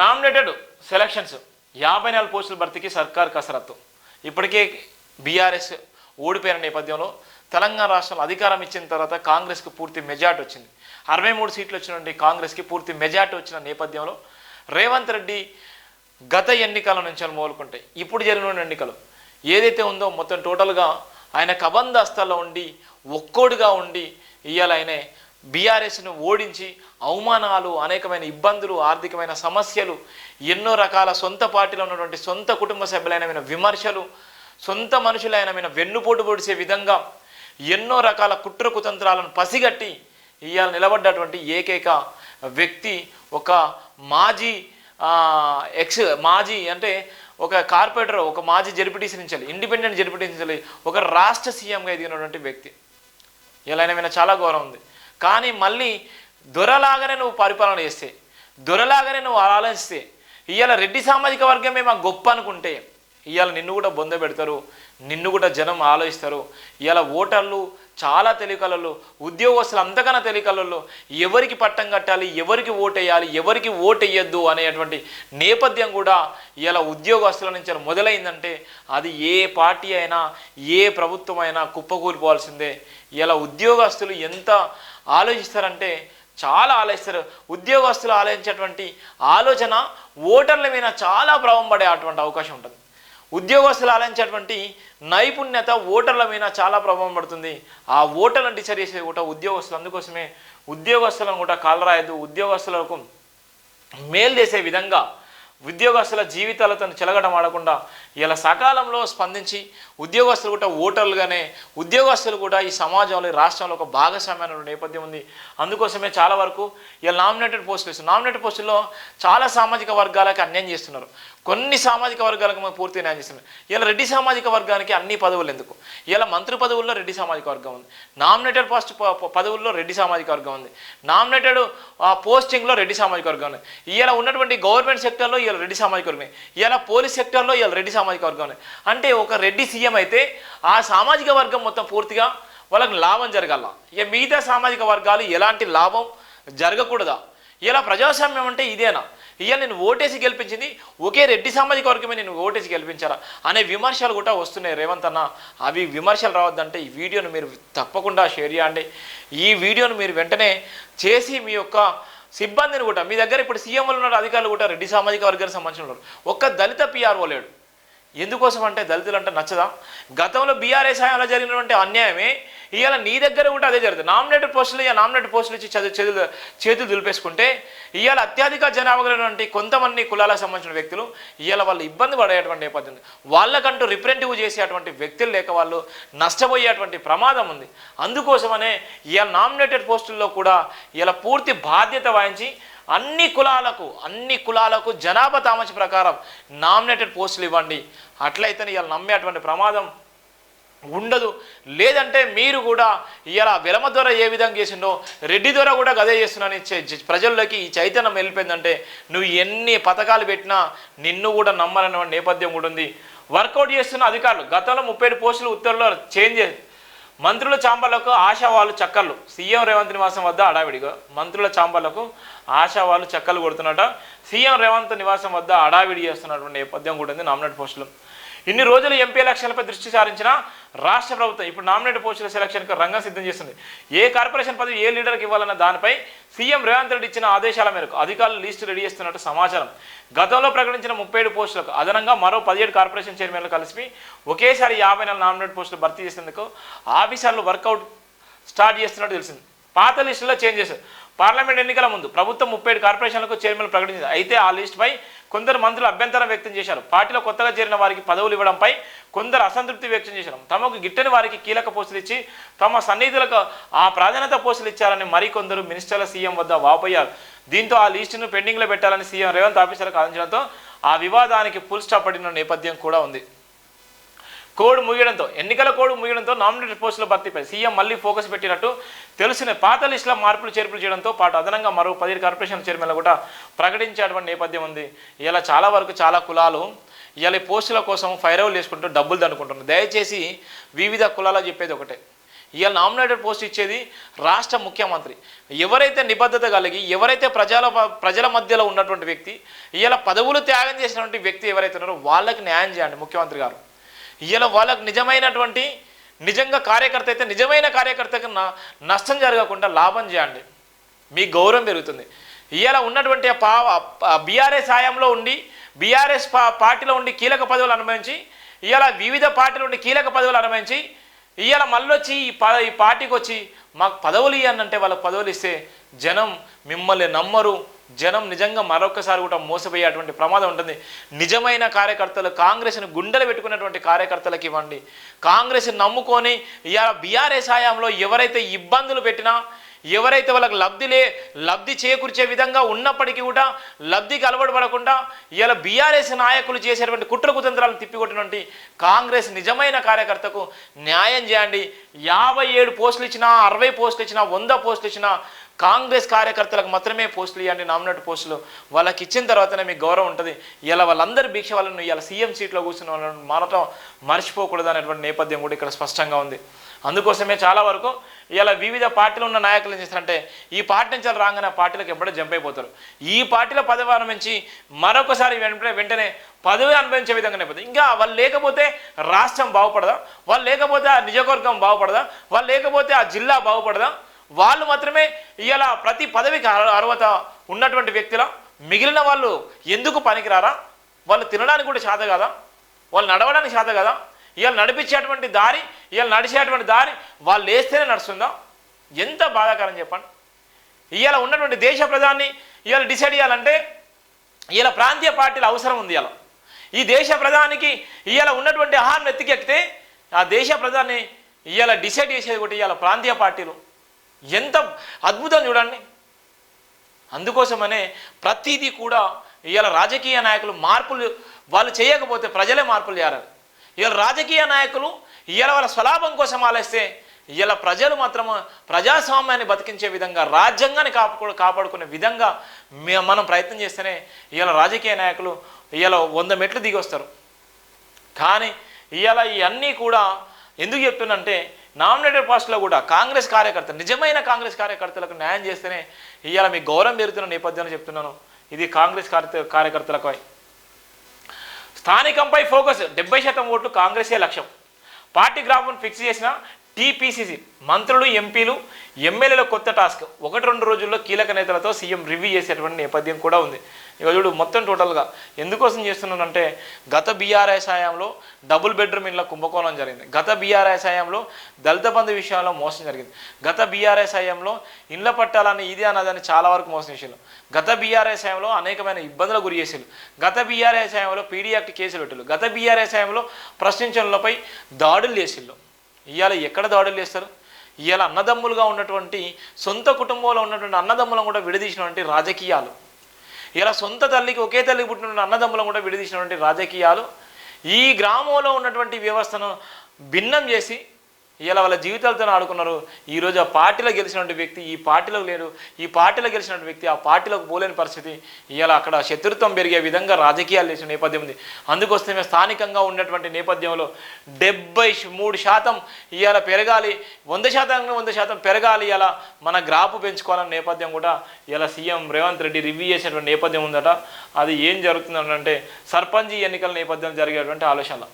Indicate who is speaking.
Speaker 1: Nominated selections 54 పోస్టుల భర్తీకి సర్కార్ కసరత్తు. ఇప్పటికే బీఆర్ఎస్ ఓడిపోయిన నేపథ్యంలో తెలంగాణ రాష్ట్రంలో అధికారం ఇచ్చిన తర్వాత కాంగ్రెస్కి పూర్తి మెజార్టీ వచ్చింది. 63 సీట్లు వచ్చినటువంటి కాంగ్రెస్కి పూర్తి మెజార్టీ వచ్చిన నేపథ్యంలో రేవంత్ రెడ్డి గత ఎన్నికల నుంచి మొదలుకుంటే ఇప్పుడు జరిగిన ఎన్నికలు ఏదైతే ఉందో మొత్తం టోటల్గా ఆయన కబంధ హస్తాల్లో ఉండి ఒక్కోడుగా ఉండి ఇవాళ ఆయన బీఆర్ఎస్ను ఓడించి అవమానాలు, అనేకమైన ఇబ్బందులు, ఆర్థికమైన సమస్యలు, ఎన్నో రకాల సొంత పార్టీలో ఉన్నటువంటి సొంత కుటుంబ సభ్యులైన విమర్శలు, సొంత మనుషులైన వెన్నుపోటు పొడిచే విధంగా ఎన్నో రకాల కుట్ర కుతంత్రాలను పసిగట్టి ఇవాళ నిలబడ్డటువంటి ఏకైక వ్యక్తి ఒక మాజీ అంటే ఒక కార్పొరేటర్, ఒక మాజీ జడ్పీటీసీ నుంచి ఇండిపెండెంట్ జడ్పీటీసీ నుంచి ఒక రాష్ట్ర సీఎంగా ఎదిగినటువంటి వ్యక్తి. ఇలా ఆయన మీద చాలా గౌరవం ఉంది. కానీ మళ్ళీ దొరలాగానే నువ్వు పరిపాలన చేస్తే, దొరలాగానే నువ్వు ఆలోచిస్తే, ఇవాళ రెడ్డి సామాజిక వర్గమే మా గొప్ప అనుకుంటే ఇవాళ నిన్ను కూడా బొంద పెడతారు, నిన్ను కూడా జనం ఆలోచిస్తారు. ఇవాళ ఓటర్లు చాలా తెలియకలలో, ఉద్యోగస్తులు అంతకన్నా తెలియకలలో ఎవరికి పట్టం కట్టాలి, ఎవరికి ఓటేయాలి, ఎవరికి ఓటేయద్దు అనేటువంటి నేపథ్యం కూడా ఇవాళ ఉద్యోగస్తుల నుంచి మొదలైందంటే అది ఏ పార్టీ అయినా ఏ ప్రభుత్వం అయినా కుప్పకూలిపోవాల్సిందే. ఇవాళ ఉద్యోగస్తులు ఎంత ఆలోచిస్తారంటే చాలా ఆలోచిస్తారు. ఉద్యోగస్తులు ఆలోచించేటువంటి ఆలోచన ఓటర్ల మీద చాలా ప్రభావం పడే అటువంటి అవకాశం ఉంటుంది. ఉద్యోగస్తులు ఆలోచించేటువంటి నైపుణ్యత ఓటర్ల మీద చాలా ప్రభావం పడుతుంది. ఆ ఓటర్లను డిసైడ్ చేసేది కూడా ఉద్యోగస్తులు. అందుకోసమే ఉద్యోగస్తులను కూడా కాలరాయదు, ఉద్యోగస్తులకు మేలు చేసే విధంగా ఉద్యోగస్తుల జీవితాలతో చెలగడం ఆడకుండా ఇలా సకాలంలో స్పందించి ఉద్యోగస్తులు కూడా ఓటర్లుగానే ఉద్యోగస్తులు కూడా ఈ సమాజంలో, ఈ రాష్ట్రంలో ఒక భాగస్వామ్యమైన నేపథ్యం ఉంది. అందుకోసమే చాలా వరకు ఇలా నామినేటెడ్ పోస్టుల్లో చాలా సామాజిక వర్గాలకు అన్యాయం చేస్తున్నారు. కొన్ని సామాజిక వర్గాలకు పూర్తిగా న్యాయం చేస్తున్నారు. ఇలా రెడ్డి సామాజిక వర్గానికి అన్ని పదవులు ఎందుకు? ఇలా మంత్రి పదవుల్లో రెడ్డి సామాజిక వర్గం ఉంది, నామినేటెడ్ పదవుల్లో రెడ్డి సామాజిక వర్గం ఉంది, నామినేటెడ్ పోస్టింగ్లో రెడ్డి సామాజిక వర్గం ఉంది. ఇలా ఉన్నటువంటి గవర్నమెంట్ సెక్టర్లో ఇలా రెడ్డి సామాజిక వర్గం, ఇలా పోలీస్ సెక్టర్లో ఇలా రెడ్డి సామాజిక వర్గం ఉంది. అంటే ఒక రెడ్డి సీఎం అయితే ఆ సామాజిక వర్గం మొత్తం పూర్తిగా వాళ్ళకి లాభం జరగాల. ఇక మిగతా సామాజిక వర్గాలు ఎలాంటి లాభం జరగకూడదా? ఇలా ప్రజాస్వామ్యం అంటే ఇదేనా? ఇవాళ నేను ఓటేసి గెలిపించింది ఒకే రెడ్డి సామాజిక వర్గమే నేను ఓటేసి గెలిపించారా అనే విమర్శలు కూడా వస్తున్నాయి రేవంత్ అన్న. అవి విమర్శలు రావద్దంటే ఈ వీడియోను మీరు తప్పకుండా షేర్ చేయండి. ఈ వీడియోను మీరు వెంటనే చేసి మీ యొక్క సిబ్బందిని కూడా, మీ దగ్గర ఇప్పుడు సీఎంలు ఉన్న అధికారులు కూడా రెడ్డి సామాజిక వర్గానికి సంబంధించిన ఉన్నారు. ఒక్క దళిత పిఆర్ఓ లేడు. ఎందుకోసం అంటే దళితులు అంటే నచ్చదా? గతంలో బీఆర్ఎస్ హయాంలో జరిగినటువంటి అన్యాయమే ఇవాళ నీ దగ్గర కూడా అదే జరుగుతుంది. నామినేటెడ్ పోస్టులు ఇచ్చి చేతులు దులిపేసుకుంటే ఇవాళ అత్యధిక జనాభా కలిగినటువంటి కొంతమంది కులాలకు సంబంధించిన వ్యక్తులు ఇవాళ వాళ్ళు ఇబ్బంది పడేటువంటి నేపథ్యం, వాళ్ళకంటూ రిప్రజెంటేటివ్ చేసేటువంటి వ్యక్తులు లేక వాళ్ళు నష్టపోయేటువంటి ప్రమాదం ఉంది. అందుకోసమనే ఇవాళ నామినేటెడ్ పోస్టుల్లో కూడా ఇలా పూర్తి బాధ్యత వహించి అన్ని కులాలకు జనాభా తామసి ప్రకారం నామినేటెడ్ పోస్టులు ఇవ్వండి. అట్లయితేనే ఇలా నమ్మేటువంటి ప్రమాదం ఉండదు. లేదంటే మీరు కూడా ఇలా వెలమ ద్వారా ఏ విధంగా చేసిండో రెడ్డి ద్వారా కూడా గదే చేస్తున్నాని ప్రజల్లోకి ఈ చైతన్యం వెళ్ళిపోయిందంటే నువ్వు ఎన్ని పథకాలు పెట్టినా నిన్ను కూడా నమ్మరనే నేపథ్యం కూడా ఉంది. వర్కౌట్ చేస్తున్న అధికారులు గతంలో 37 పోస్టులు ఉత్తర్వులో చేంజ్ మంత్రుల చాంబర్లకు ఆశావాళ్ళు చక్కర్లు. సీఎం రేవంత్ నివాసం వద్ద హడావిడిగా మంత్రుల చాంబర్లకు ఆశావాళ్ళు చక్కర్లు కొడుతున్నట. సీఎం రేవంత్ నివాసం వద్ద హడావిడి చేస్తున్నటువంటి నేపథ్యం కూడా ఉంది. నామినేట్ పోస్టులు ఇన్ని రోజులు ఎంపీ ఎలక్షన్లపై దృష్టి సారించిన రాష్ట్ర ప్రభుత్వం ఇప్పుడు నామినేటెడ్ పోస్టుల సెలక్షన్కు రంగం సిద్ధం చేస్తుంది. ఏ కార్పొరేషన్ పదవి ఏ లీడర్కి ఇవ్వాలన్న దానిపై సీఎం రేవంత్ రెడ్డి ఇచ్చిన ఆదేశాల మేరకు అధికారులు లిస్టు రెడీ చేస్తున్నట్టు సమాచారం. గతంలో ప్రకటించిన 37 పోస్టులకు అదనంగా మరో 17 కార్పొరేషన్ చైర్మన్లు కలిసి ఒకేసారి 54 నామినేటెడ్ పోస్టులు భర్తీ చేసేందుకు ఆఫీసర్లు వర్కౌట్ స్టార్ట్ చేస్తున్నట్టు తెలిసింది. పాత లిస్టులో చేంజ్ చేశారు. పార్లమెంట్ ఎన్నికల ముందు ప్రభుత్వం 37 కార్పొరేషన్లకు చైర్మన్లు ప్రకటించింది. అయితే ఆ లిస్టుపై కొందరు మంత్రులు అభ్యంతరం వ్యక్తం చేశారు. పార్టీలో కొత్తగా చేరిన వారికి పదవులు ఇవ్వడంపై కొందరు అసంతృప్తి వ్యక్తం చేశారు. తమకు గిట్టని వారికి కీలక పోస్టులు ఇచ్చి తమ సన్నిహితులకు ఆ ప్రాధాన్యత పోస్టులు ఇచ్చారని మరికొందరు మినిస్టర్ల సీఎం వద్ద వాపోయారు. దీంతో ఆ లిస్టును పెండింగ్లో పెట్టాలని సీఎం రేవంత్ ఆఫీసర్లకు ఆదేశించడంతో ఆ వివాదానికి ఫుల్ స్టాప్ పడిన నేపథ్యం కూడా ఉంది. ఎన్నికల కోడ్ ముగియడంతో నామినేటెడ్ పోస్టుల భర్తీపై సీఎం మళ్ళీ ఫోకస్ పెట్టినట్టు తెలిసిన పాత లిస్టులో మార్పులు చేర్పులు చేయడంతో పాటు అదనంగా మరో 10 కార్పొరేషన్ చైర్మన్లు కూడా ప్రకటించేటువంటి నేపథ్యం ఉంది. ఇలా చాలా వరకు చాలా కులాలు ఇలా పోస్టుల కోసం ఫైరవులు వేసుకుంటూ డబ్బులు దండుకుంటున్నారు. దయచేసి వివిధ కులాలు చెప్పేది ఒకటే, ఇవాళ నామినేటెడ్ పోస్ట్ ఇచ్చేది రాష్ట్ర ముఖ్యమంత్రి. ఎవరైతే నిబద్ధత కలిగి, ఎవరైతే ప్రజల మధ్యలో ఉన్నటువంటి వ్యక్తి, ఇవాళ పదవులు త్యాగం చేసినటువంటి వ్యక్తి ఎవరైతే ఉన్నారో వాళ్ళకి న్యాయం చేయండి ముఖ్యమంత్రి గారు. ఇవాళ వాళ్ళకి నిజంగా కార్యకర్త అయితే నిజమైన కార్యకర్తకు నష్టం జరగకుండా లాభం చేయండి, మీ గౌరవం పెరుగుతుంది. ఇవాళ ఉన్నటువంటి బీఆర్ఎస్ హయాంలో ఉండి బీఆర్ఎస్ పార్టీలో ఉండి కీలక పదవులు అనుభవించి, ఇవాళ వివిధ పార్టీలు ఉండి కీలక పదవులు అనుభవించి, ఇవాళ మళ్ళీ వచ్చి ఈ పార్టీకి వచ్చి మాకు పదవులు ఇవ్వనంటే వాళ్ళకి పదవులు ఇస్తే జనం మిమ్మల్ని నమ్మరు. జనం నిజంగా మరొకసారి కూడా మోసపోయేటువంటి ప్రమాదం ఉంటుంది. నిజమైన కార్యకర్తలు, కాంగ్రెస్ని గుండెలు పెట్టుకున్నటువంటి కార్యకర్తలకు ఇవ్వండి. కాంగ్రెస్ని నమ్ముకొని ఇవాళ బీఆర్ఎస్ హయాంలో ఎవరైతే ఇబ్బందులు పెట్టినా, ఎవరైతే వాళ్ళకి లబ్ధి చేకూర్చే విధంగా ఉన్నప్పటికీ కూడా లబ్ధికి అలవాటు పడకుండా ఇలా బీఆర్ఎస్ నాయకులు చేసేటువంటి కుట్ర కుతంత్రాలను తిప్పికొట్టినటువంటి కాంగ్రెస్ నిజమైన కార్యకర్తకు న్యాయం చేయండి. 57 పోస్టులు ఇచ్చినా, 60 పోస్టులు ఇచ్చినా, 100 పోస్టులు ఇచ్చినా కాంగ్రెస్ కార్యకర్తలకు మాత్రమే పోస్టులు ఇవ్వండి, నామినేట్ పోస్టులు. వాళ్ళకి ఇచ్చిన తర్వాతనే మీకు గౌరవం ఉంటుంది. ఇలా వాళ్ళందరి భిక్ష వాళ్ళను ఇలా సీఎం సీట్లో కూర్చున్న వాళ్ళని మారటం మర్చిపోకూడదు అనేటువంటి నేపథ్యం కూడా ఇక్కడ స్పష్టంగా ఉంది. అందుకోసమే చాలా వరకు ఇలా వివిధ పార్టీలు ఉన్న నాయకులు ఏం చేస్తారంటే ఈ పార్టీ నుంచి రాగానే ఆ పార్టీలకు ఎప్పుడో జంప్ అయిపోతారు. ఈ పార్టీలో పదవి అనుభవించి మరొకసారి వెంటనే పదవి అనుభవించే విధంగానే పోతుంది. ఇంకా వాళ్ళు లేకపోతే రాష్ట్రం బాగుపడదా, వాళ్ళు లేకపోతే ఆ నియోజకవర్గం బాగుపడదా, వాళ్ళు లేకపోతే ఆ జిల్లా బాగుపడదా? వాళ్ళు మాత్రమే ఇవాళ ప్రతి పదవికి అర్హత ఉన్నటువంటి వ్యక్తుల, మిగిలిన వాళ్ళు ఎందుకు పనికిరారా? వాళ్ళు తినడానికి కూడా చేత కదా, వాళ్ళు నడవడానికి చేత కదా, ఇవాళ నడిపించేటువంటి దారి, ఇవాళ నడిచేటువంటి దారి వాళ్ళు వేస్తేనే నడుస్తుందా? ఎంత బాధాకరం చెప్పండి. ఇవాళ ఉన్నటువంటి దేశ ప్రధాని ఇవాళ డిసైడ్ చేయాలంటే ఇవాళ ప్రాంతీయ పార్టీల అవసరం ఉంది. ఇవాళ ఈ దేశ ప్రధానికి ఇవాళ ఉన్నటువంటి ఆహారం ఎత్తికెక్కితే ఆ దేశ ప్రధాని ఇవాళ డిసైడ్ చేసేది ఒకటి ఇవాళ ప్రాంతీయ పార్టీలు. ఎంత అద్భుతం చూడండి. అందుకోసమనే ప్రతిదీ కూడా ఇవాళ రాజకీయ నాయకులు మార్పులు వాళ్ళు చేయకపోతే ప్రజలే మార్పులు చేయాలి. ఇవాళ రాజకీయ నాయకులు ఇవాళ వాళ్ళ స్వలాభం కోసం ఆలోచిస్తే ఇవాళ ప్రజలు మాత్రం ప్రజాస్వామ్యాన్ని బతికించే విధంగా, రాజ్యాంగాన్ని కాపాడుకునే విధంగా మనం ప్రయత్నం చేస్తేనే ఇవాళ రాజకీయ నాయకులు ఇవాళ 100 మెట్లు దిగి వస్తారు. కానీ ఇవాళ ఇవన్నీ కూడా ఎందుకు చెప్తున్నంటే నామినేటెడ్ పోస్టులో కూడా కాంగ్రెస్ కార్యకర్త, నిజమైన కాంగ్రెస్ కార్యకర్తలకు న్యాయం చేస్తేనే ఇవాళ మీకు గౌరవం పెరుగుతున్న నేపథ్యంలో చెప్తున్నాను. ఇది కాంగ్రెస్ కార్యకర్తలపై. స్థానికంపై ఫోకస్, 70% ఓట్లు కాంగ్రెసే లక్ష్యం. పార్టీ గ్రాఫ్ను ఫిక్స్ చేసిన టీపీసీసీ మంత్రులు, ఎంపీలు, ఎమ్మెల్యేల కొత్త టాస్క్. 1-2 రోజుల్లో కీలక నేతలతో సీఎం రివ్యూ చేసేటువంటి నేపథ్యం కూడా ఉంది. ఇక చూడు మొత్తం టోటల్గా ఎందుకోసం చేస్తున్నానంటే గత బీఆర్ఎస్ హయాంలో డబుల్ బెడ్రూమ్ ఇళ్ళ కుంభకోణం జరిగింది. గత బీఆర్ఎస్ హయాంలో దళిత బంధు విషయాల్లో మోసం జరిగింది. గత బీఆర్ఎస్ హయాంలో ఇండ్ల పట్టాలని ఇది అన్నదని చాలా వరకు మోసం చేసారు. గత బీఆర్ఎస్ హయాంలో అనేకమైన ఇబ్బందులకు గురి చేసారు. గత బీఆర్ఎస్ హయాంలో పీడీ యాక్ట్ కేసులు పెట్టారు. గత బీఆర్ఎస్ హయాంలో ప్రశ్నించడంలపై దాడులు చేసిళ్ళు. ఇవాళ ఎక్కడ దాడులు చేస్తారు? ఇవాళ అన్నదమ్ములుగా ఉన్నటువంటి సొంత కుటుంబంలో ఉన్నటువంటి అన్నదమ్ములను కూడా విడదీసినటువంటి రాజకీయాలు, ఇలా సొంత తల్లికి ఒకే తల్లికి పుట్టిన అన్నదమ్ములను కూడా విడదీసినటువంటి రాజకీయాలు, ఈ గ్రామంలో ఉన్నటువంటి వ్యవస్థను భిన్నం చేసి ఇలా వాళ్ళ జీవితాలతో ఆడుకున్నారు. ఈరోజు ఆ పార్టీలో గెలిచినటువంటి వ్యక్తి ఈ పార్టీలో లేడు, ఈ పార్టీలో గెలిచినటువంటి వ్యక్తి ఆ పార్టీలోకి పోలేని పరిస్థితి. ఇవాళ అక్కడ శత్రుత్వం పెరిగే విధంగా రాజకీయాలు చేసిన నేపథ్యం ఉంది. అందుకోసమే స్థానికంగా ఉన్నటువంటి నేపథ్యంలో 73% ఇవాళ పెరగాలి, 100% పెరగాలి, ఇలా మన గ్రాఫ్ పెంచుకోవాలన్న నేపథ్యం కూడా ఇలా సీఎం రేవంత్ రెడ్డి రివ్యూ చేసేటువంటి నేపథ్యం ఉందట. అది ఏం జరుగుతుందంటే సర్పంచ్ ఎన్నికల నేపథ్యం జరిగేటువంటి ఆలోచనలు.